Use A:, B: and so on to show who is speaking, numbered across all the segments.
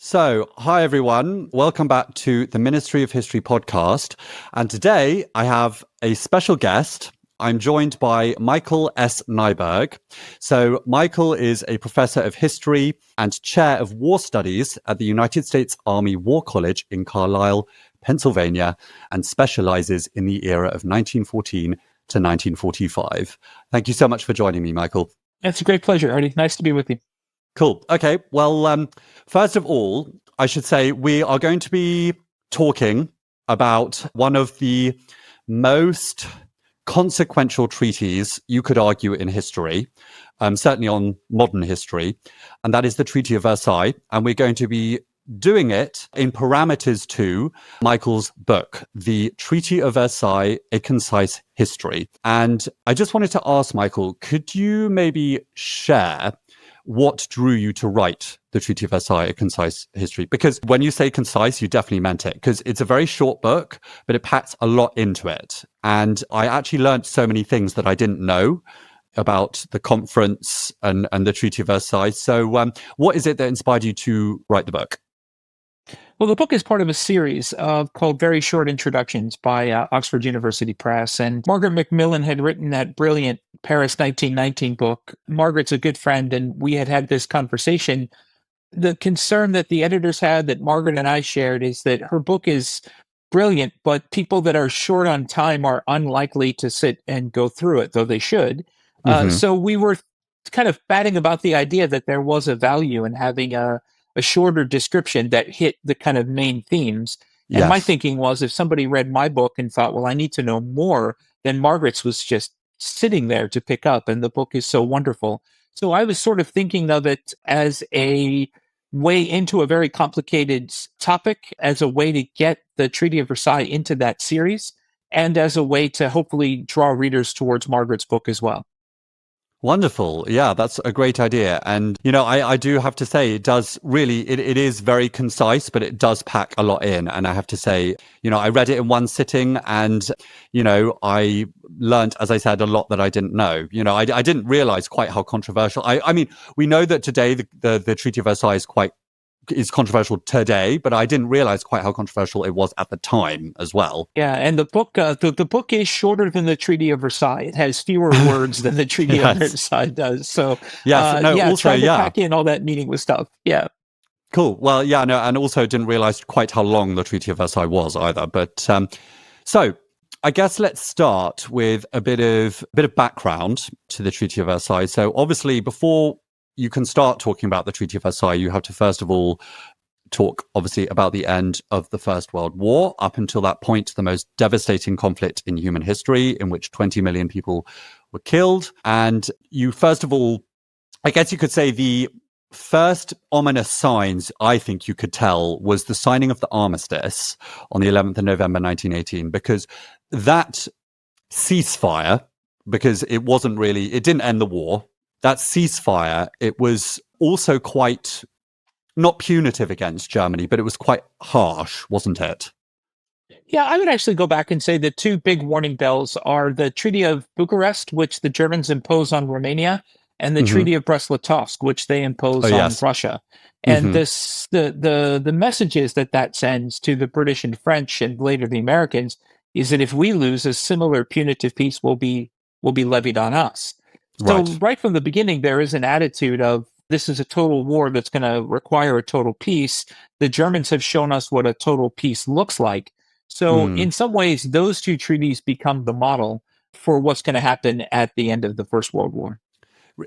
A: Hi everyone. Welcome back to the Ministry of History podcast. And today I have a special guest. I'm joined by Michael S. Neiberg. So Michael is a professor of history and chair of war studies at the United States Army War College in Carlisle, Pennsylvania, and specializes in the era of 1914 to 1945. Thank you so much for joining me, Michael.
B: It's a great pleasure, Artie. Nice to be with you.
A: Cool. Okay. Well, first of all, I should say we are going to be talking about one of the most consequential treaties you could argue in history, certainly on modern history, and that is the Treaty of Versailles. And we're going to be doing it in parameters to Michael's book, The Treaty of Versailles, A Concise History. And I just wanted to ask, Michael, could you maybe share what drew you to write the Treaty of Versailles, A Concise History? Because when you say concise, you definitely meant it, because it's a very short book, but it packs a lot into it. And I actually learned so many things that I didn't know about the conference and the Treaty of Versailles. So what is it that inspired you to write the book?
B: Well, the book is part of a series called Very Short Introductions by Oxford University Press. And Margaret Macmillan had written that brilliant Paris 1919 book. Margaret's a good friend, and we had this conversation. The concern that the editors had, that Margaret and I shared, is that her book is brilliant, but people that are short on time are unlikely to sit and go through it, though they should. So we were kind of batting about the idea that there was a value in having a shorter description that hit the kind of main themes. And
A: Yes.
B: my thinking was, if somebody read my book and thought, well, I need to know more, then Margaret's was just sitting there to pick up, and the book is so wonderful. So I was sort of thinking of it as a way into a very complicated topic, as a way to get the Treaty of Versailles into that series, and as a way to hopefully draw readers towards Margaret's book as well.
A: Wonderful. Yeah, that's a great idea. And, I do have to say, it does really, it is very concise, but it does pack a lot in. And I have to say, I read it in one sitting and, I learned, as I said, a lot that I didn't know. I didn't realize quite how controversial. I mean, we know that today the Treaty of Versailles is controversial today, but I didn't realize quite how controversial it was at the time as well.
B: Yeah, and the book the book is shorter than the Treaty of Versailles. It has fewer words than the Treaty of Versailles does. So trying to pack in all that meaningless stuff. Yeah.
A: Cool. Well, yeah, no, and also didn't realize quite how long the Treaty of Versailles was either. But so I guess let's start with a bit of background to the Treaty of Versailles. So obviously, before you can start talking about the Treaty of Versailles, you have to first of all talk, obviously, about the end of the First World War. Up until that point, the most devastating conflict in human history, in which 20 million people were killed. And you, first of all, I guess you could say the first ominous signs I think you could tell was the signing of the Armistice on the 11th of November 1918, because that ceasefire, because it didn't end the war. That ceasefire, it was also quite not punitive against Germany, but it was quite harsh, wasn't it?
B: Yeah, I would actually go back and say the two big warning bells are the Treaty of Bucharest, which the Germans impose on Romania, and the Treaty of Brest-Litovsk, which they impose on Russia. And the messages that sends to the British and French and later the Americans is that if we lose, a similar punitive peace will be levied on us. So right from the beginning, there is an attitude of, this is a total war that's going to require a total peace. The Germans have shown us what a total peace looks like. So in some ways, those two treaties become the model for what's going to happen at the end of the First World War.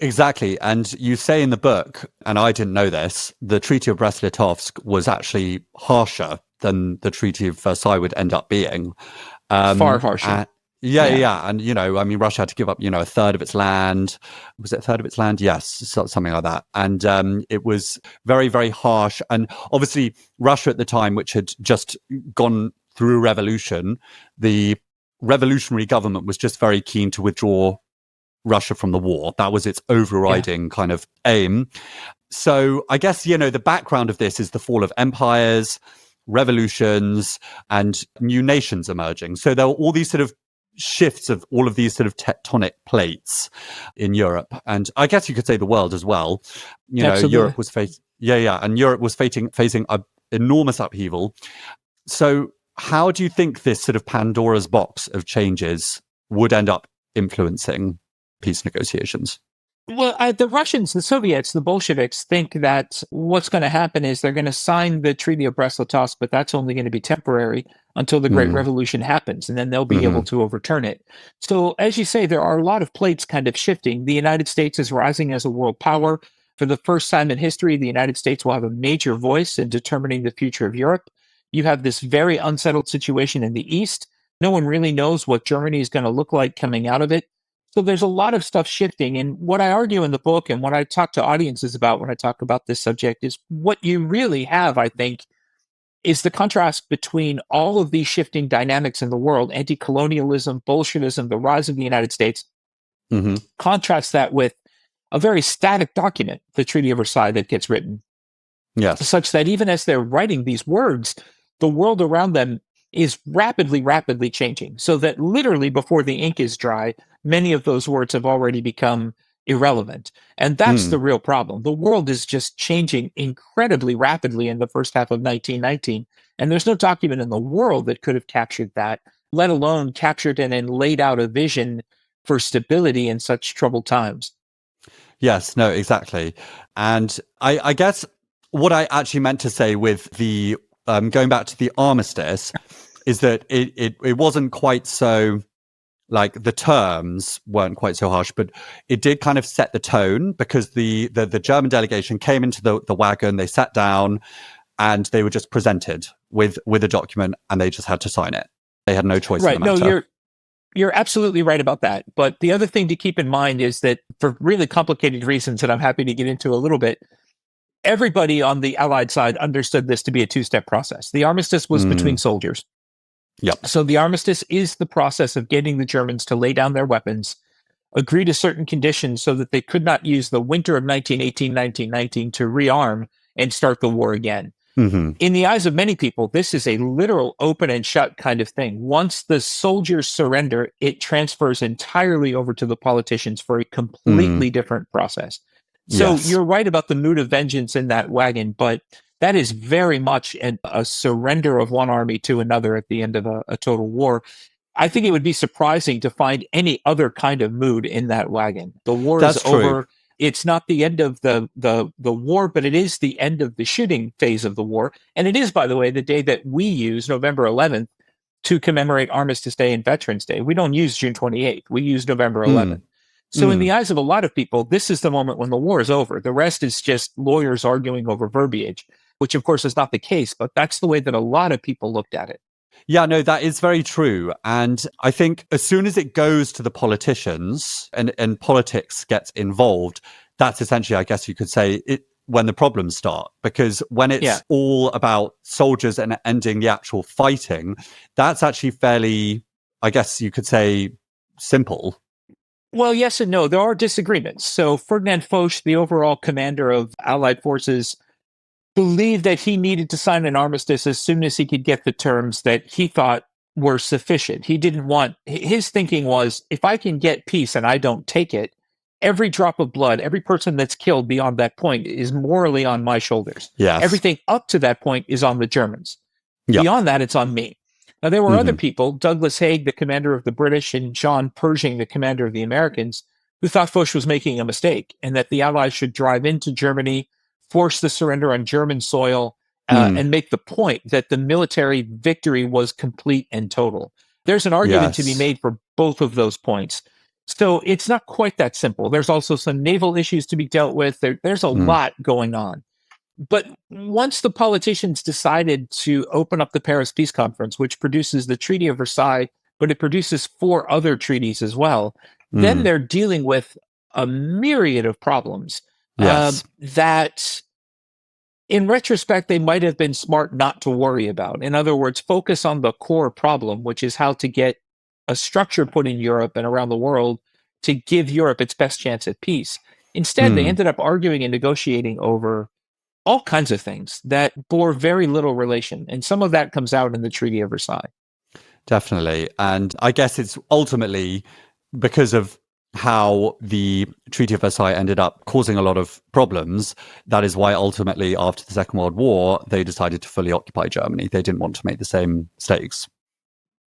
A: Exactly. And you say in the book, and I didn't know this, the Treaty of Brest-Litovsk was actually harsher than the Treaty of Versailles would end up being.
B: Far harsher.
A: Yeah. And, Russia had to give up, a third of its land. Was it a third of its land? Yes, something like that. And it was very, very harsh. And obviously, Russia at the time, which had just gone through revolution, the revolutionary government was just very keen to withdraw Russia from the war. That was its overriding kind of aim. So I guess, the background of this is the fall of empires, revolutions, and new nations emerging. So there were all these sort of shifts of all of these sort of tectonic plates in Europe, and I guess you could say the world as well.
B: Absolutely.
A: Europe was and Europe was facing an enormous upheaval. So how do you think this sort of Pandora's box of changes would end up influencing peace negotiations?
B: Well, the Russians, the Soviets, the Bolsheviks think that what's going to happen is they're going to sign the Treaty of Brest-Litovsk, but that's only going to be temporary until the Great Revolution happens, and then they'll be able to overturn it. So, as you say, there are a lot of plates kind of shifting. The United States is rising as a world power. For the first time in history, the United States will have a major voice in determining the future of Europe. You have this very unsettled situation in the East. No one really knows what Germany is going to look like coming out of it. So there's a lot of stuff shifting. And what I argue in the book and what I talk to audiences about when I talk about this subject is what you really have, I think, is the contrast between all of these shifting dynamics in the world, anti-colonialism, Bolshevism, the rise of the United States. Contrast that with a very static document, the Treaty of Versailles, that gets written.
A: Yes.
B: Such that even as they're writing these words, the world around them is rapidly, rapidly changing. So that literally before the ink is dry, many of those words have already become irrelevant. And that's the real problem. The world is just changing incredibly rapidly in the first half of 1919. And there's no document in the world that could have captured that, let alone captured it and laid out a vision for stability in such troubled times.
A: Yes, no, exactly. And I guess what I actually meant to say with the going back to the Armistice is that it wasn't quite so, like, the terms weren't quite so harsh, but it did kind of set the tone, because the German delegation came into the wagon, they sat down, and they were just presented with a document, and they just had to sign it. They had no choice in the matter.
B: No, you're absolutely right about that. But the other thing to keep in mind is that, for really complicated reasons that I'm happy to get into a little bit, everybody on the Allied side understood this to be a two-step process. The armistice was between soldiers.
A: Yep.
B: So the armistice is the process of getting the Germans to lay down their weapons, agree to certain conditions so that they could not use the winter of 1918-1919 to rearm and start the war again. In the eyes of many people, this is a literal open and shut kind of thing. Once the soldiers surrender, it transfers entirely over to the politicians for a completely different process. So you're right about the mood of vengeance in that wagon, but that is very much a surrender of one army to another at the end of a total war. I think it would be surprising to find any other kind of mood in that wagon. The war is over. It's not the end of the war, but it is the end of the shooting phase of the war. And it is, by the way, the day that we use, November 11th, to commemorate Armistice Day and Veterans Day. We don't use June 28th. We use November 11th. So in the eyes of a lot of people, this is the moment when the war is over. The rest is just lawyers arguing over verbiage, which of course is not the case, but that's the way that a lot of people looked at it.
A: Yeah, no, that is very true. And I think as soon as it goes to the politicians and politics gets involved, that's essentially, I guess you could say, when the problems start. Because when it's all about soldiers and ending the actual fighting, that's actually fairly, I guess you could say, simple.
B: Well, yes and no. There are disagreements. So Ferdinand Foch, the overall commander of Allied forces, believed that he needed to sign an armistice as soon as he could get the terms that he thought were sufficient. He didn't want, his thinking was, if I can get peace and I don't take it, every drop of blood, every person that's killed beyond that point is morally on my shoulders.
A: Yes.
B: Everything up to that point is on the Germans. Beyond that, it's on me. Now, there were other people, Douglas Haig, the commander of the British, and John Pershing, the commander of the Americans, who thought Foch was making a mistake and that the Allies should drive into Germany, force the surrender on German soil, and make the point that the military victory was complete and total. There's an argument to be made for both of those points. So it's not quite that simple. There's also some naval issues to be dealt with. There's a lot going on. But once the politicians decided to open up the Paris Peace Conference, which produces the Treaty of Versailles, but it produces 4 other treaties as well, then they're dealing with a myriad of problems that, in retrospect, they might have been smart not to worry about. In other words, focus on the core problem, which is how to get a structure put in Europe and around the world to give Europe its best chance at peace. Instead, they ended up arguing and negotiating over all kinds of things that bore very little relation. And some of that comes out in the Treaty of Versailles.
A: Definitely. And I guess it's ultimately because of how the Treaty of Versailles ended up causing a lot of problems. That is why ultimately, after the Second World War, they decided to fully occupy Germany. They didn't want to make the same mistakes.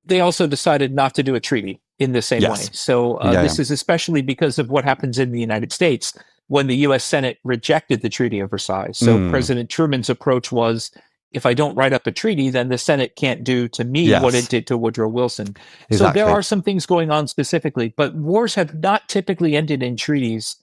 B: They also decided not to do a treaty in the same way. So this is especially because of what happens in the United States when the U.S. Senate rejected the Treaty of Versailles. So President Truman's approach was, if I don't write up a treaty, then the Senate can't do to me what it did to Woodrow Wilson. Exactly. So there are some things going on specifically, but wars have not typically ended in treaties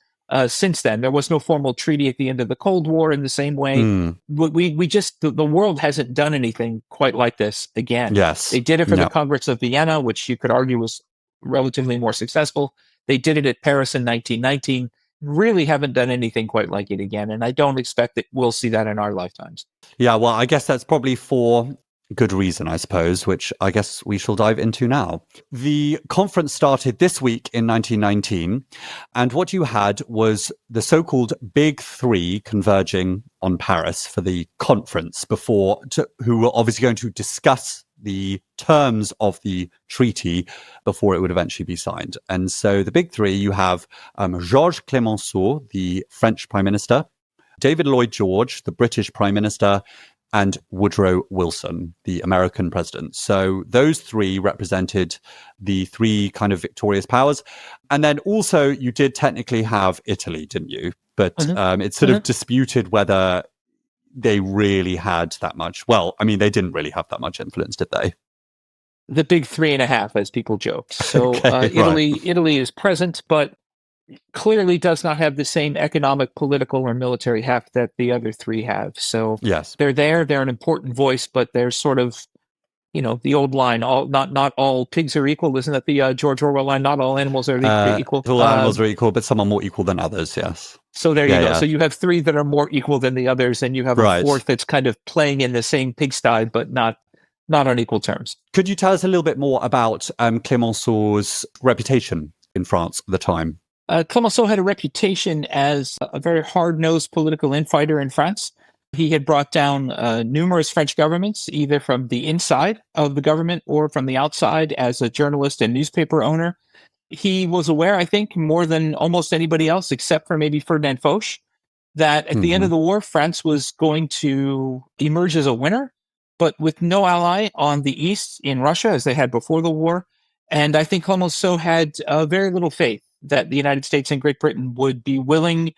B: since then. There was no formal treaty at the end of the Cold War in the same way. We just, the world hasn't done anything quite like this again.
A: Yes.
B: They did it for the Congress of Vienna, which you could argue was relatively more successful. They did it at Paris in 1919. Really haven't done anything quite like it again. And I don't expect that we'll see that in our lifetimes.
A: Yeah, well, I guess that's probably for good reason, I suppose, which I guess we shall dive into now. The conference started this week in 1919, and what you had was the so-called Big Three converging on Paris for the conference who were obviously going to discuss the terms of the treaty before it would eventually be signed. And so the Big Three, you have Georges Clemenceau, the French Prime Minister, David Lloyd George, the British Prime Minister, and Woodrow Wilson, the American president. So those three represented the three kind of victorious powers. And then also you did technically have Italy, didn't you? But it's sort of disputed whether they really had that much. Well, I mean, they didn't really have that much influence, did they?
B: The big 3.5, as people joke. So Italy is present, but clearly does not have the same economic, political, or military heft that the other three have. So they're there. They're an important voice, but they're sort of, the old line, not all pigs are equal. Isn't that the George Orwell line? Not all animals are equal.
A: All animals are equal, but some are more equal than others, yes.
B: So there you go. Yeah. So you have three that are more equal than the others, and you have a fourth that's kind of playing in the same pigsty, but not on equal terms.
A: Could you tell us a little bit more about Clemenceau's reputation in France at the time?
B: Clemenceau had a reputation as a very hard-nosed political infighter in France. He had brought down numerous French governments, either from the inside of the government or from the outside as a journalist and newspaper owner. He was aware, I think, more than almost anybody else, except for maybe Ferdinand Foch, that at the end of the war, France was going to emerge as a winner, but with no ally on the east in Russia, as they had before the war. And I think Clemenceau had very little faith that the United States and Great Britain would be willing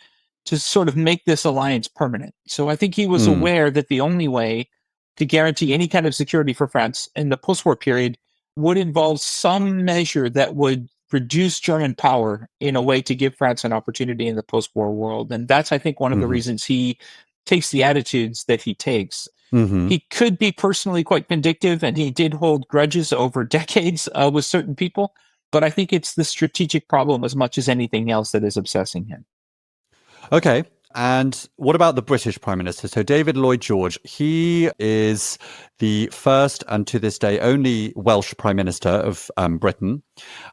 B: to sort of make this alliance permanent. So I think he was aware that the only way to guarantee any kind of security for France in the post-war period would involve some measure that would reduce German power in a way to give France an opportunity in the post-war world. And that's, I think, one of the reasons he takes the attitudes that he takes. He could be personally quite vindictive, and he did hold grudges over decades with certain people. But I think it's the strategic problem as much as anything else that is obsessing him.
A: Okay. And what about the British Prime Minister? So David Lloyd George, he is the first and to this day only Welsh Prime Minister of Britain.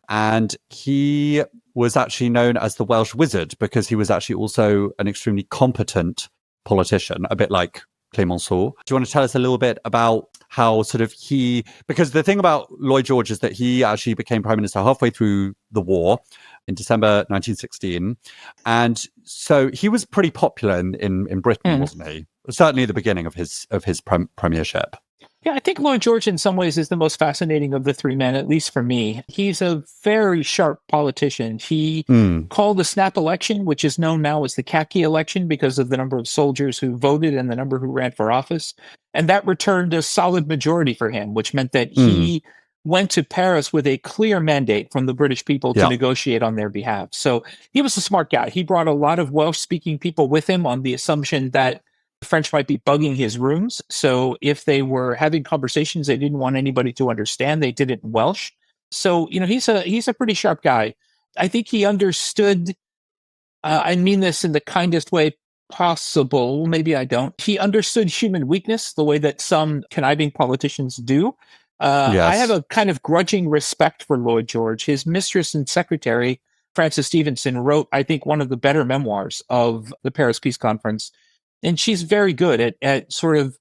A: And he was actually known as the Welsh Wizard because he was actually also an extremely competent politician, a bit like Clemenceau. Do you want to tell us a little bit about how because the thing about Lloyd George is that he actually became Prime Minister halfway through the war in December 1916. And so he was pretty popular in Britain, wasn't he? Certainly at the beginning of his premiership.
B: Yeah, I think Lloyd George in some ways is the most fascinating of the three men, at least for me. He's a very sharp politician. He called the snap election, which is known now as the khaki election because of the number of soldiers who voted and the number who ran for office. And that returned a solid majority for him, which meant that he went to Paris with a clear mandate from the British people to negotiate on their behalf. So he was a smart guy. He brought a lot of Welsh-speaking people with him on the assumption that the French might be bugging his rooms. So if they were having conversations they didn't want anybody to understand, they did it in Welsh. So, he's a pretty sharp guy. I think he understood, I mean this in the kindest way possible. Maybe I don't. He understood human weakness the way that some conniving politicians do. I have a kind of grudging respect for Lloyd George. His mistress and secretary, Frances Stevenson, wrote, I think, one of the better memoirs of the Paris Peace Conference. And she's very good at sort of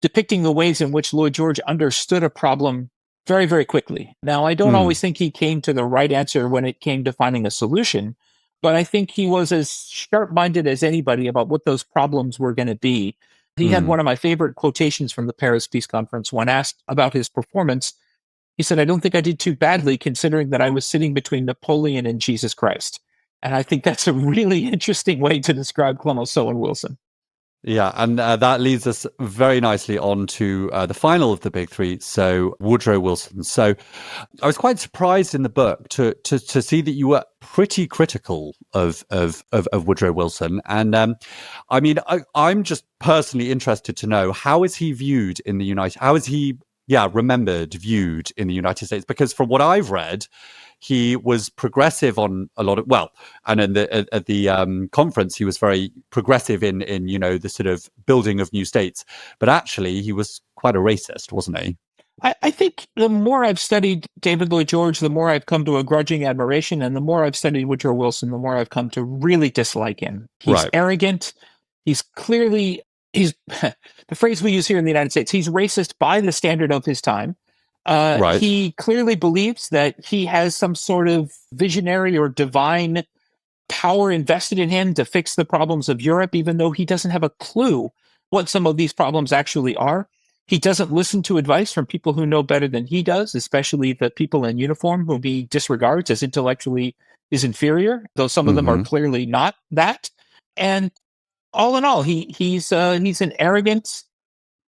B: depicting the ways in which Lloyd George understood a problem very, very quickly. Now, I don't always think he came to the right answer when it came to finding a solution, but I think he was as sharp-minded as anybody about what those problems were going to be. He had one of my favorite quotations from the Paris Peace Conference. When asked about his performance, he said, "I don't think I did too badly considering that I was sitting between Napoleon and Jesus Christ." And I think that's a really interesting way to describe Clemenceau and Wilson.
A: Yeah, and that leads us very nicely on to the final of the big three, so Woodrow Wilson. So I was quite surprised in the book to see that you were pretty critical of Woodrow Wilson. And I mean, I'm just personally interested to know, how is he viewed in the viewed in the United States? Because from what I've read, he was progressive on a lot of, and at the conference, he was very progressive in the sort of building of new states. But actually, he was quite a racist, wasn't he?
B: I think the more I've studied David Lloyd George, the more I've come to a grudging admiration, and the more I've studied Woodrow Wilson, the more I've come to really dislike him. He's arrogant. He's clearly, the phrase we use here in the United States, he's racist by the standard of his time. He clearly believes that he has some sort of visionary or divine power invested in him to fix the problems of Europe, even though he doesn't have a clue what some of these problems actually are. He doesn't listen to advice from people who know better than he does, especially the people in uniform whom he disregards as intellectually is inferior, though some of them are clearly not that. And all in all, he's an arrogant,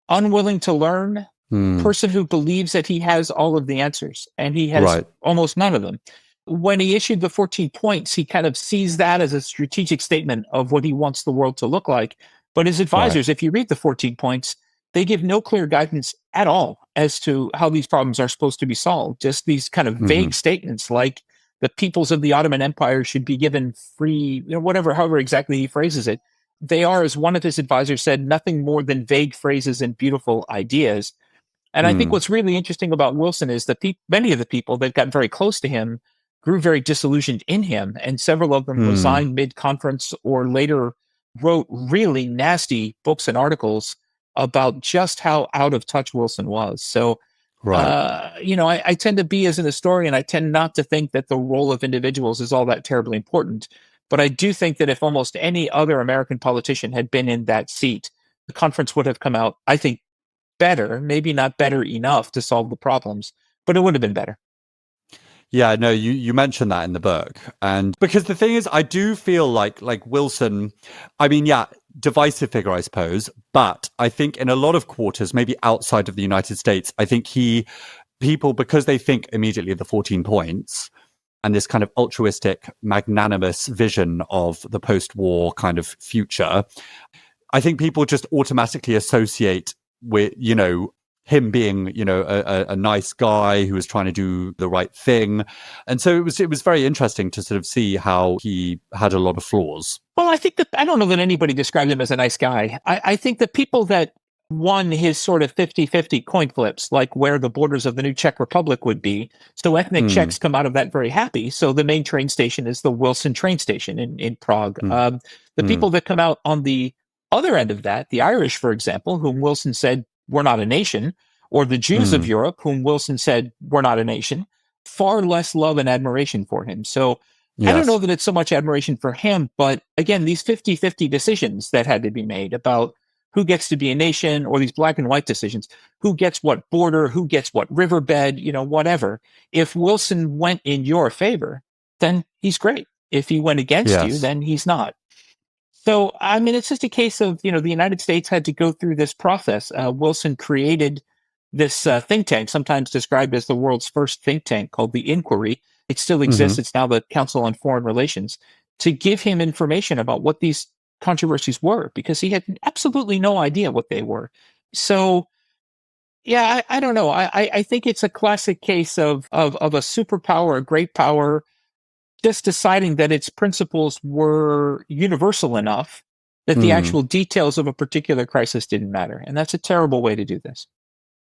B: unwilling to learn person who believes that he has all of the answers, and he has almost none of them. When he issued the 14 points, he kind of sees that as a strategic statement of what he wants the world to look like. But his advisors, if you read the 14 points, they give no clear guidance at all as to how these problems are supposed to be solved. Just these kind of vague statements like the peoples of the Ottoman Empire should be given free, however exactly he phrases it. They are, as one of his advisors said, nothing more than vague phrases and beautiful ideas. And I think what's really interesting about Wilson is that many of the people that got very close to him grew very disillusioned in him, and several of them resigned mid-conference or later wrote really nasty books and articles about just how out of touch Wilson was. So, I tend to be, as an historian, I tend not to think that the role of individuals is all that terribly important. But I do think that if almost any other American politician had been in that seat, the conference would have come out, I think, better, maybe not better enough to solve the problems, but it would have been better.
A: Yeah, no, you mentioned that in the book. And because the thing is, I do feel like Wilson, I mean, divisive figure, I suppose, but I think in a lot of quarters, maybe outside of the United States, I think people, because they think immediately of the 14 points and this kind of altruistic, magnanimous vision of the post-war kind of future, I think people just automatically associate with, him being, a nice guy who was trying to do the right thing. And so it was very interesting to sort of see how he had a lot of flaws.
B: Well, I think that, I don't know that anybody described him as a nice guy. I think the people that won his sort of 50-50 coin flips, like where the borders of the new Czech Republic would be. So ethnic Czechs come out of that very happy. So the main train station is the Wilson train station in Prague. The people that come out on the other end of that, the Irish, for example, whom Wilson said, we're not a nation, or the Jews of Europe, whom Wilson said, we're not a nation, far less love and admiration for him. So I don't know that it's so much admiration for him, but again, these 50-50 decisions that had to be made about who gets to be a nation, or these black and white decisions, who gets what border, who gets what riverbed, whatever. If Wilson went in your favor, then he's great. If he went against you, then he's not. So, I mean, it's just a case of, the United States had to go through this process. Wilson created this think tank, sometimes described as the world's first think tank, called the Inquiry. It still exists. It's now the Council on Foreign Relations, to give him information about what these controversies were, because he had absolutely no idea what they were. So, I don't know. I think it's a classic case of a superpower, a great power, just deciding that its principles were universal enough that the actual details of a particular crisis didn't matter. And that's a terrible way to do this.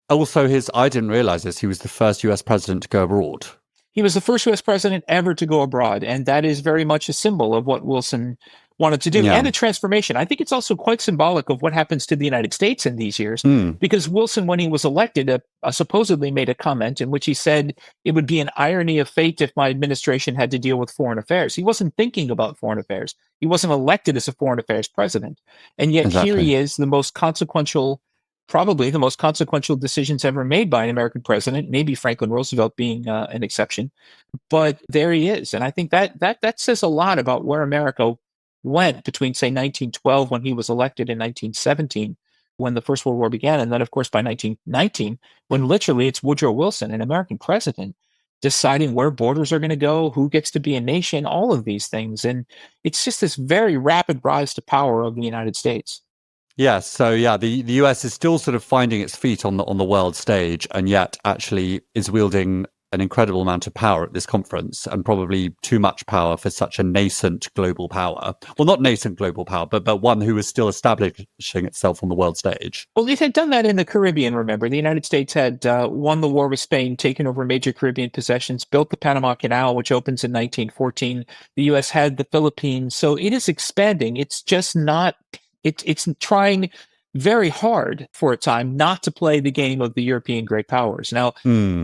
A: Also, I didn't realize this, he was the first US president to go abroad. He
B: was the first US president ever to go abroad. And that is very much a symbol of what Wilson wanted to do, and a transformation. I think it's also quite symbolic of what happens to the United States in these years, because Wilson, when he was elected, supposedly made a comment in which he said it would be an irony of fate if my administration had to deal with foreign affairs. He wasn't thinking about foreign affairs. He wasn't elected as a foreign affairs president. And yet here he is, probably the most consequential decisions ever made by an American president, maybe Franklin Roosevelt being an exception. But there he is. And I think that says a lot about where America went between, say, 1912, when he was elected, in 1917, when the First World War began. And then, of course, by 1919, when literally it's Woodrow Wilson, an American president, deciding where borders are going to go, who gets to be a nation, all of these things. And it's just this very rapid rise to power of the United States.
A: Yes. So, the US is still sort of finding its feet on the world stage, and yet actually is wielding an incredible amount of power at this conference, and probably too much power for such a nascent global power. Well, not nascent global power, but one who is still establishing itself on the world stage.
B: Well, it had done that in the Caribbean, remember. The United States had won the war with Spain, taken over major Caribbean possessions, built the Panama Canal, which opens in 1914. The U.S. had the Philippines. So it is expanding. It's just not, it's trying very hard for a time not to play the game of the European great powers. Now,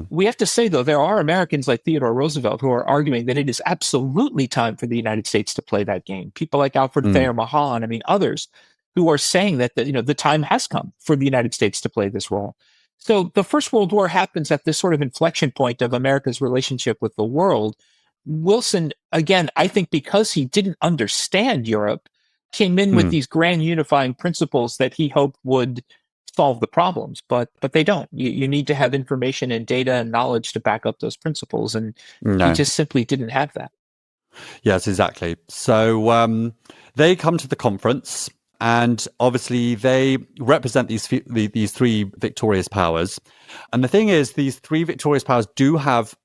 B: we have to say, though, there are Americans like Theodore Roosevelt who are arguing that it is absolutely time for the United States to play that game. People like Alfred Thayer Mahan, others who are saying that the time has come for the United States to play this role. So the First World War happens at this sort of inflection point of America's relationship with the world. Wilson, again, I think because he didn't understand Europe, came in with these grand unifying principles that he hoped would solve the problems, but they don't. You need to have information and data and knowledge to back up those principles, and he just simply didn't have that.
A: Yes, exactly. So they come to the conference, and obviously they represent these three victorious powers. And the thing is, these three victorious powers do have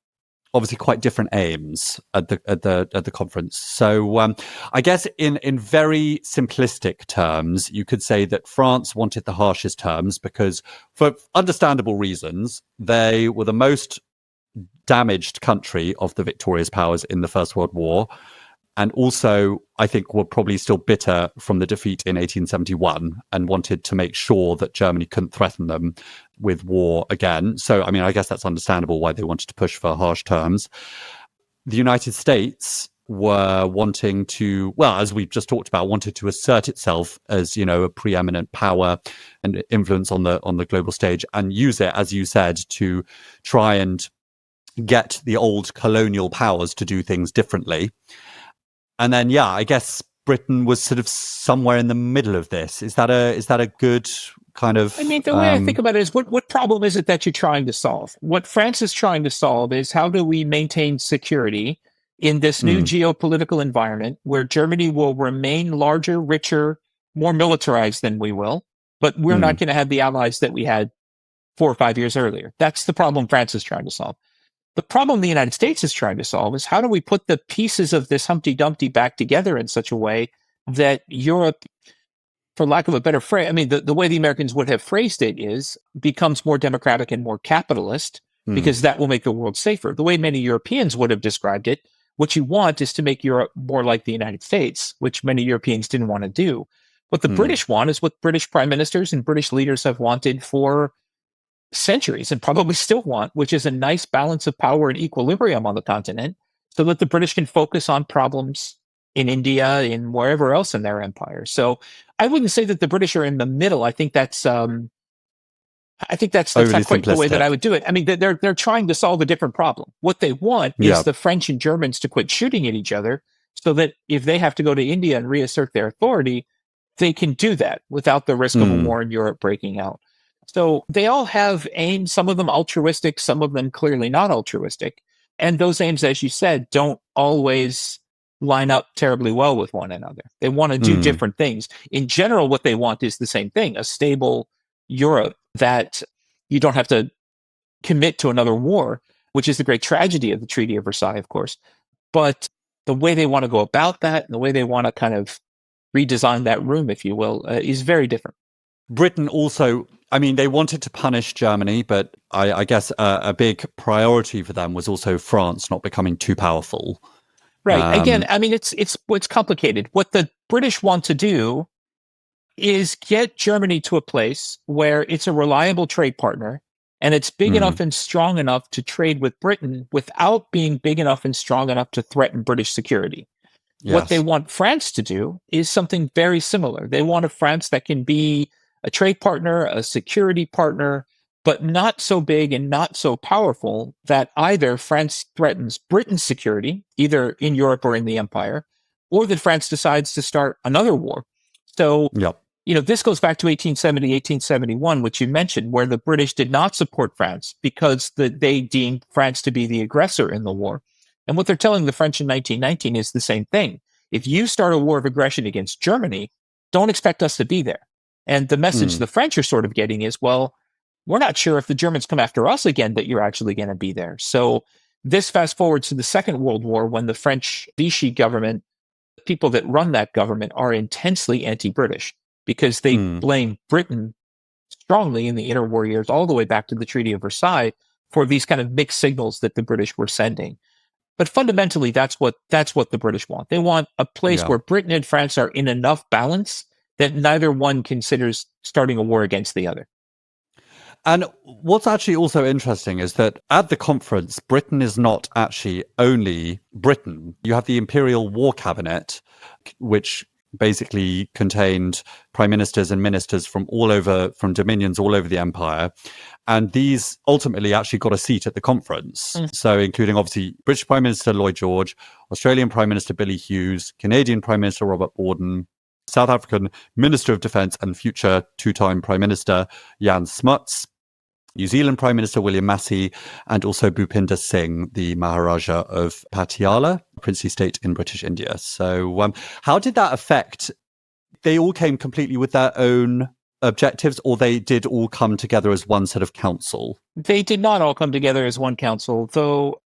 A: obviously quite different aims at the conference. So I guess in very simplistic terms, you could say that France wanted the harshest terms because, for understandable reasons, they were the most damaged country of the victorious powers in the First World War. And also, I think, were probably still bitter from the defeat in 1871 and wanted to make sure that Germany couldn't threaten them with war again. So, I guess that's understandable why they wanted to push for harsh terms. The United States were wanting to, well, as we've just talked about, wanted to assert itself as, a preeminent power and influence on the global stage, and use it, as you said, to try and get the old colonial powers to do things differently. And then, I guess Britain was sort of somewhere in the middle of this. Is that a good kind of?
B: The way I think about it is, what problem is it that you're trying to solve? What France is trying to solve is, how do we maintain security in this new geopolitical environment where Germany will remain larger, richer, more militarized than we will, but we're not going to have the allies that we had 4 or 5 years earlier. That's the problem France is trying to solve. The problem the United States is trying to solve is, how do we put the pieces of this Humpty Dumpty back together in such a way that Europe, for lack of a better phrase, the way the Americans would have phrased it is, becomes more democratic and more capitalist, because that will make the world safer. The way many Europeans would have described it, what you want is to make Europe more like the United States, which many Europeans didn't want to do. What the British want is what British prime ministers and British leaders have wanted for centuries and probably still want, which is a nice balance of power and equilibrium on the continent, so that the British can focus on problems in India, in wherever else in their empire. So I wouldn't say that the British are in the middle. I think that's not quite the way that I would do it. They're trying to solve a different problem. What they want is the French and Germans to quit shooting at each other, so that if they have to go to India and reassert their authority, they can do that without the risk of a war in Europe breaking out. So they all have aims, some of them altruistic, some of them clearly not altruistic. And those aims, as you said, don't always line up terribly well with one another. They want to do different things. In general, what they want is the same thing: a stable Europe that you don't have to commit to another war, which is the great tragedy of the Treaty of Versailles, of course. But the way they want to go about that, and the way they want to kind of redesign that room, if you will, is very different.
A: Britain also, they wanted to punish Germany, but I guess a big priority for them was also France not becoming too powerful.
B: Right. Again, it's complicated. What the British want to do is get Germany to a place where it's a reliable trade partner and it's big enough and strong enough to trade with Britain without being big enough and strong enough to threaten British security.
A: Yes.
B: What they want France to do is something very similar. They want a France that can be a trade partner, a security partner, but not so big and not so powerful that either France threatens Britain's security, either in Europe or in the empire, or that France decides to start another war. So,
A: Yep.
B: This goes back to 1870, 1871, which you mentioned, where the British did not support France because they deemed France to be the aggressor in the war. And what they're telling the French in 1919 is the same thing. If you start a war of aggression against Germany, don't expect us to be there. And the message the French are sort of getting is, well, we're not sure if the Germans come after us again that you're actually going to be there. So this fast forwards to the Second World War, when the French Vichy government, the people that run that government, are intensely anti-British because they blame Britain strongly in the interwar years, all the way back to the Treaty of Versailles, for these kind of mixed signals that the British were sending. But fundamentally, that's what the British want. They want a place where Britain and France are in enough balance that neither one considers starting a war against the other.
A: And what's actually also interesting is that at the conference, Britain is not actually only Britain. You have the Imperial War Cabinet, which basically contained prime ministers and ministers from dominions all over the empire. And these ultimately actually got a seat at the conference. So including obviously British Prime Minister Lloyd George, Australian Prime Minister Billy Hughes, Canadian Prime Minister Robert Borden, South African Minister of Defence and future two-time Prime Minister Jan Smuts, New Zealand Prime Minister William Massey, and also Bhupinder Singh, the Maharaja of Patiala, princely state in British India. So how did that affect? They all came completely with their own objectives, or they did all come together as one set of council?
B: They did not all come together as one council, though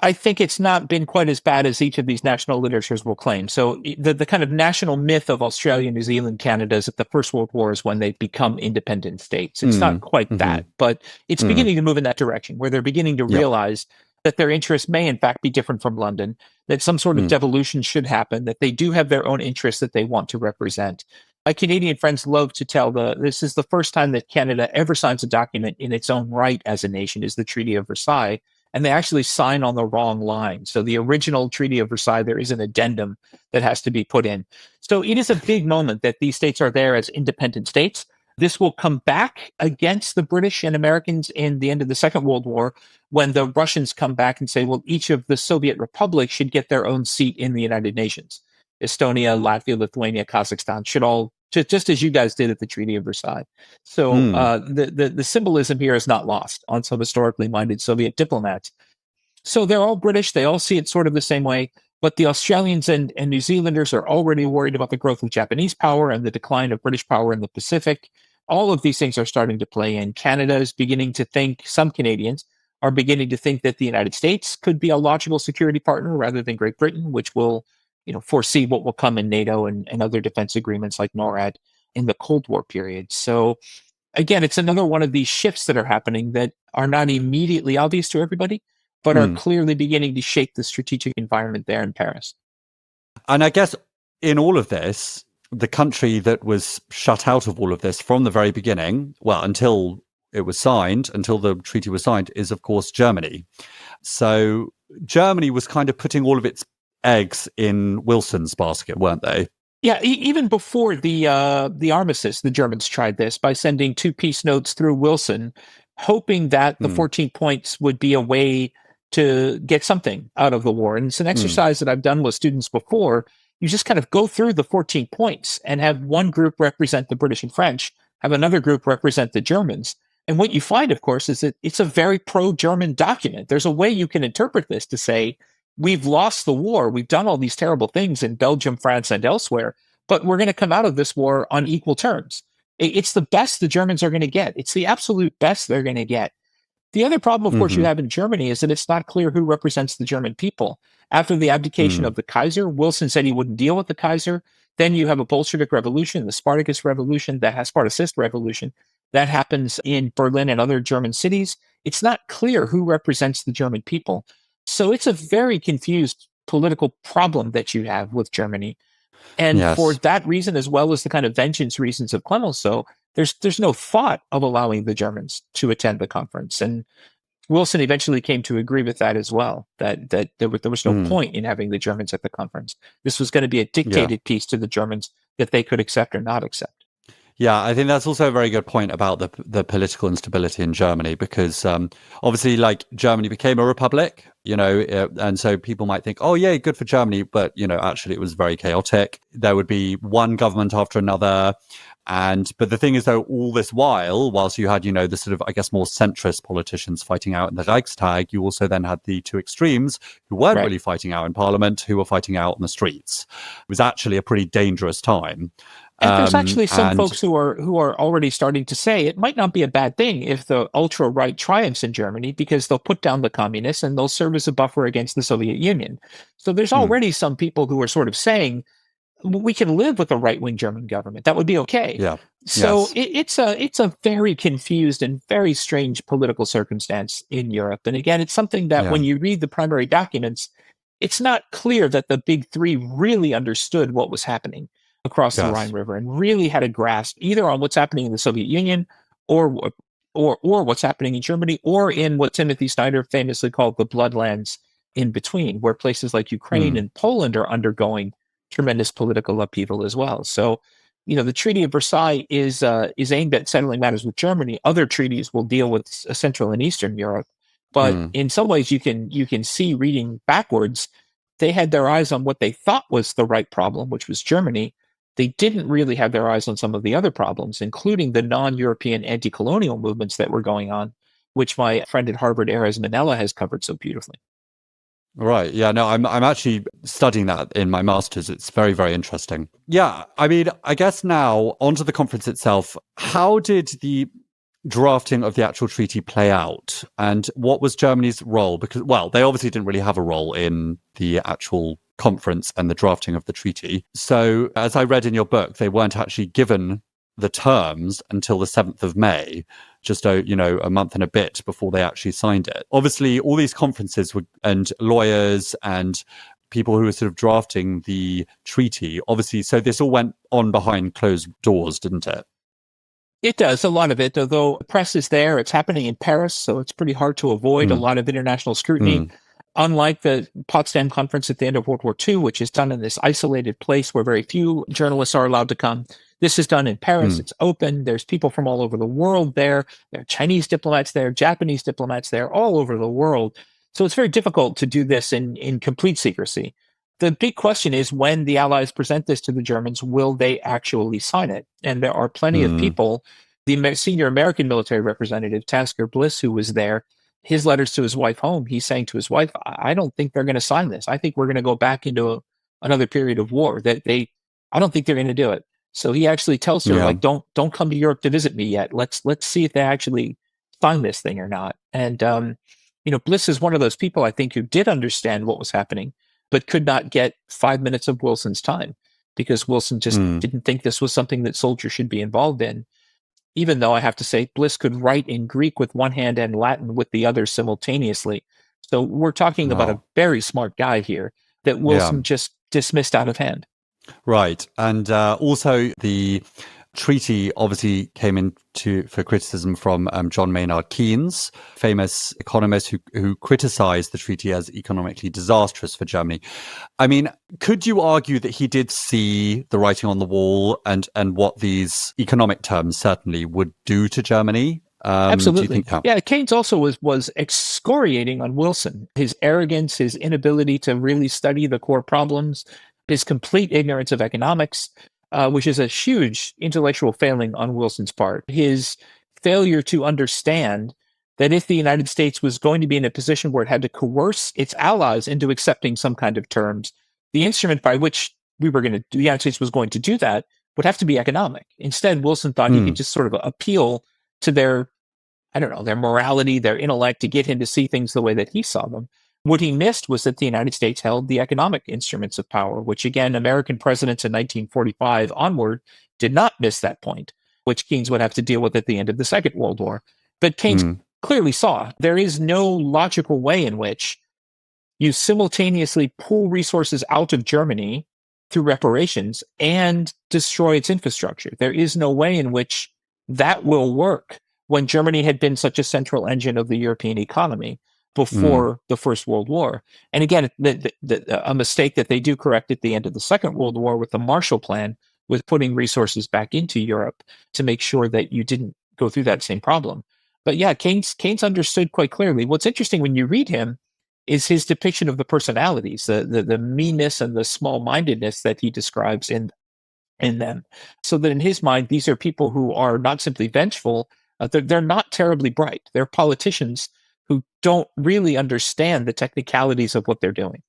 B: I think it's not been quite as bad as each of these national literatures will claim. So the kind of national myth of Australia, New Zealand, Canada is that the First World War is when they become independent states. It's not quite that, but it's beginning to move in that direction, where they're beginning to realize that their interests may in fact be different from London, that some sort of devolution should happen, that they do have their own interests that they want to represent. My Canadian friends love to tell this is the first time that Canada ever signs a document in its own right as a nation, is the Treaty of Versailles. And they actually sign on the wrong line. So the original Treaty of Versailles, there is an addendum that has to be put in. So it is a big moment that these states are there as independent states. This will come back against the British and Americans in the end of the Second World War, when the Russians come back and say, well, each of the Soviet republics should get their own seat in the United Nations. Estonia, Latvia, Lithuania, Kazakhstan should all, just as you guys did at the Treaty of Versailles. So the symbolism here is not lost on some historically minded Soviet diplomats. So they're all British. They all see it sort of the same way. But the Australians and New Zealanders are already worried about the growth of Japanese power and the decline of British power in the Pacific. All of these things are starting to play in. Canada is beginning to think, some Canadians are beginning to think, that the United States could be a logical security partner rather than Great Britain, which will foresee what will come in NATO and other defense agreements like NORAD in the Cold War period. So again, it's another one of these shifts that are happening that are not immediately obvious to everybody, but are clearly beginning to shape the strategic environment there in Paris.
A: And I guess in all of this, the country that was shut out of all of this from the very beginning, well, until it was signed, until the treaty was signed, is of course Germany. So Germany was kind of putting all of its eggs in Wilson's basket, weren't they?
B: Yeah, even before the Armistice, the Germans tried this by sending 2 peace notes through Wilson, hoping that the 14 points would be a way to get something out of the war. And it's an exercise that I've done with students before. You just kind of go through the 14 points and have one group represent the British and French, have another group represent the Germans. And what you find, of course, is that it's a very pro-German document. There's a way you can interpret this to say, we've lost the war. We've done all these terrible things in Belgium, France, and elsewhere, but we're going to come out of this war on equal terms. It's the best the Germans are going to get. It's the absolute best they're going to get. The other problem, of course, you have in Germany is that it's not clear who represents the German people. After the abdication of the Kaiser, Wilson said he wouldn't deal with the Kaiser. Then you have a Bolshevik revolution, the Spartacist revolution, Spartacist revolution that happens in Berlin and other German cities. It's not clear who represents the German people. So it's a very confused political problem that you have with Germany. And for
A: Yes.
B: that reason, as well as the kind of vengeance reasons of Clemenceau, there's no thought of allowing the Germans to attend the conference. And Wilson eventually came to agree with that as well, that there was no
A: Mm.
B: point in having the Germans at the conference. This was going to be a
A: Yeah.
B: dictated piece to the Germans that they could accept or not accept.
A: Yeah, I think that's also a very good point about the political instability in Germany, because obviously, like, Germany became a republic, and so people might think, oh, yeah, good for Germany. But, actually, it was very chaotic. There would be one government after another. But the thing is, though, all this whilst you had, the sort of, I guess, more centrist politicians fighting out in the Reichstag, you also then had the two extremes who weren't
B: Right.
A: really fighting out in parliament, who were fighting out on the streets. It was actually a pretty dangerous time.
B: And there's actually some
A: and
B: folks who are already starting to say it might not be a bad thing if the ultra right triumphs in Germany, because they'll put down the communists and they'll serve as a buffer against the Soviet Union. So there's already some people who are sort of saying we can live with a right wing German government. That would be okay.
A: Yeah.
B: So
A: Yes.
B: it's a very confused and very strange political circumstance in Europe. And again, it's something that
A: Yeah.
B: when you read the primary documents, it's not clear that the big three really understood what was happening across the Rhine
A: Yes.
B: River and really had a grasp either on what's happening in the Soviet Union or what's happening in Germany, or in what Timothy Snyder famously called the bloodlands in between, where places like Ukraine
A: Mm.
B: and Poland are undergoing tremendous political upheaval as well. So, the Treaty of Versailles is aimed at settling matters with Germany. Other treaties will deal with Central and Eastern Europe, but
A: Mm.
B: in some ways, you can see, reading backwards, they had their eyes on what they thought was the right problem, which was Germany. They didn't really have their eyes on some of the other problems, including the non-European anti-colonial movements that were going on, which my friend at Harvard, Erez Manella, has covered so beautifully.
A: Right. Yeah. No, I'm actually studying that in my master's. It's very, very interesting. Yeah. I mean, I guess now onto the conference itself. How did the drafting of the actual treaty play out, and what was Germany's role? Because, well, they obviously didn't really have a role in the actual conference and the drafting of the treaty. So, as I read in your book, they weren't actually given the terms until the 7th of May, just a month and a bit before they actually signed it. Obviously, all these conferences and lawyers and people who were sort of drafting the treaty, obviously, so this all went on behind closed doors, didn't it?
B: It does, a lot of it, although the press is there. It's happening in Paris, so it's pretty hard to avoid a lot of international scrutiny. Unlike the Potsdam Conference at the end of World War II, which is done in this isolated place where very few journalists are allowed to come, this is done in Paris. It's open. There's people from all over the world there. There are Chinese diplomats there, Japanese diplomats there, all over the world. So it's very difficult to do this in complete secrecy. The big question is, when the Allies present this to the Germans, will they actually sign it? And there are plenty of people. The senior American military representative, Tasker Bliss, who was there, his letters to his wife home, he's saying to his wife, I don't think they're going to sign this. I think we're going to go back into another period of war. I don't think they're going to do it. So he actually tells her, like, don't come to Europe to visit me yet. Let's see if they actually sign this thing or not. And Bliss is one of those people, I think, who did understand what was happening, but could not get 5 minutes of Wilson's time, because Wilson just didn't think this was something that soldiers should be involved in. Even though I have to say, Bliss could write in Greek with one hand and Latin with the other simultaneously. So we're talking about a very smart guy here that Wilson just dismissed out of hand.
A: Right. And also the treaty obviously came for criticism from John Maynard Keynes, famous economist who criticized the treaty as economically disastrous for Germany. I mean, could you argue that he did see the writing on the wall and what these economic terms certainly would do to Germany?
B: Absolutely. Yeah, Keynes also was excoriating on Wilson. His arrogance, his inability to really study the core problems, his complete ignorance of economics, which is a huge intellectual failing on Wilson's part. His failure to understand that if the United States was going to be in a position where it had to coerce its allies into accepting some kind of terms, the instrument by which the United States was going to do that would have to be economic. Instead, Wilson thought he could just sort of appeal to their morality, their intellect, to get him to see things the way that he saw them. What he missed was that the United States held the economic instruments of power, which, again, American presidents in 1945 onward did not miss that point, which Keynes would have to deal with at the end of the Second World War. But Keynes clearly saw there is no logical way in which you simultaneously pull resources out of Germany through reparations and destroy its infrastructure. There is no way in which that will work when Germany had been such a central engine of the European economy before the First World War. And again, a mistake that they do correct at the end of the Second World War with the Marshall Plan, with putting resources back into Europe to make sure that you didn't go through that same problem. But yeah, Keynes understood quite clearly. What's interesting when you read him is his depiction of the personalities, the meanness and the small-mindedness that he describes in them. So that in his mind, these are people who are not simply vengeful, they're not terribly bright. They're politicians who don't really understand the technicalities of what they're doing.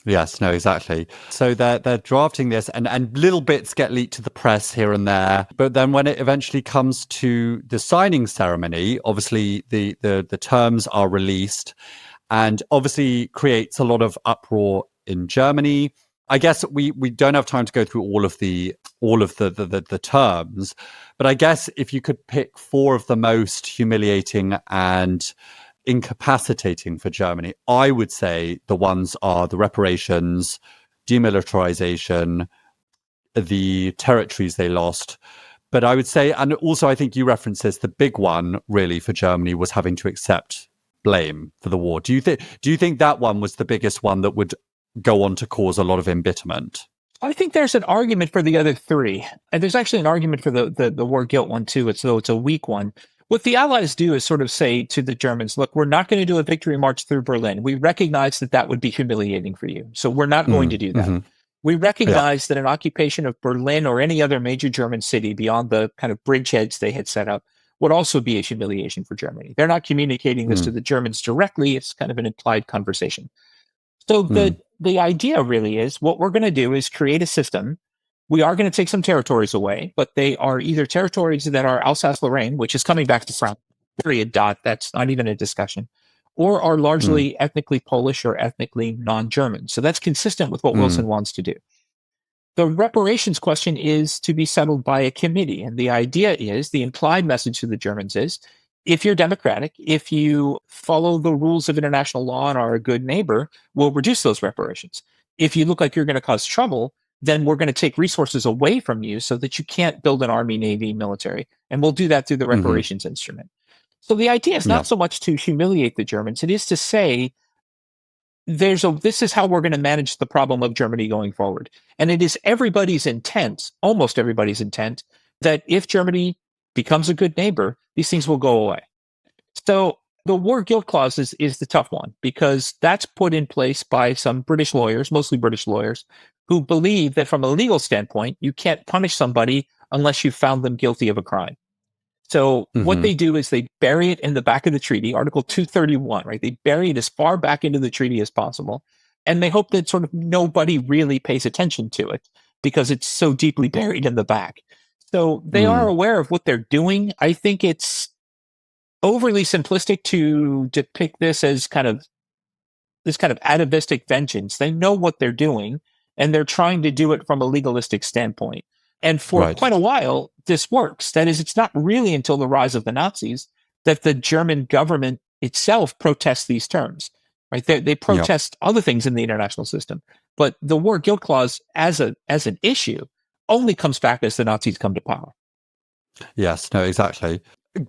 A: Yes, no, exactly. So they're drafting this, and little bits get leaked to the press here and there. But then when it eventually comes to the signing ceremony, obviously the terms are released, and obviously creates a lot of uproar in Germany. I guess we don't have time to go through all of the terms, but I guess if you could pick four of the most humiliating and incapacitating for Germany, I would say the ones are the reparations, demilitarization, the territories they lost. But I would say, and also I think you referenced this, the big one really for Germany was having to accept blame for the war. Do you think that one was the biggest one that would go on to cause a lot of embitterment?
B: I think there's an argument for the other three. And there's actually an argument for the war guilt one too, though it's a weak one. What the Allies do is sort of say to the Germans, look, we're not going to do a victory march through Berlin. We recognize that would be humiliating for you. So we're not going to do that. Mm-hmm. We recognize that an occupation of Berlin or any other major German city beyond the kind of bridgeheads they had set up would also be a humiliation for Germany. They're not communicating this to the Germans directly. It's kind of an implied conversation. So the idea really is what we're going to do is create a system. We are going to take some territories away, but they are either territories that are Alsace-Lorraine, which is coming back to France, period, dot. That's not even a discussion, or are largely ethnically Polish or ethnically non-German. So that's consistent with what Wilson wants to do. The reparations question is to be settled by a committee. And the idea is, the implied message to the Germans is, if you're democratic, if you follow the rules of international law and are a good neighbor, we'll reduce those reparations. If you look like you're going to cause trouble, then we're going to take resources away from you so that you can't build an army, navy, military. And we'll do that through the reparations instrument. So the idea is not so much to humiliate the Germans. It is to say, this is how we're going to manage the problem of Germany going forward. And it is everybody's intent, almost everybody's intent, that if Germany becomes a good neighbor, these things will go away. So the war guilt clause is the tough one, because that's put in place by some British lawyers, mostly British lawyers, who believe that from a legal standpoint, you can't punish somebody unless you found them guilty of a crime. So what they do is they bury it in the back of the treaty, Article 231, right? They bury it as far back into the treaty as possible. And they hope that sort of nobody really pays attention to it because it's so deeply buried in the back. So they are aware of what they're doing. I think it's overly simplistic to depict this as kind of atavistic vengeance. They know what they're doing, and they're trying to do it from a legalistic standpoint. And for quite a while, this works. That is, it's not really until the rise of the Nazis that the German government itself protests these terms. Right? They protest other things in the international system. But the war guilt clause as an issue only comes back as the Nazis come to power.
A: Yes, no, exactly.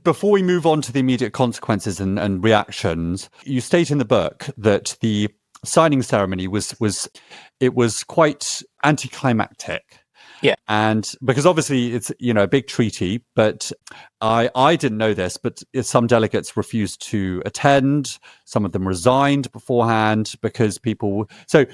A: Before we move on to the immediate consequences and reactions, you state in the book that the signing ceremony was quite anticlimactic.
B: Yeah.
A: And because obviously it's, a big treaty, but I didn't know this, but some delegates refused to attend. Some of them resigned beforehand because so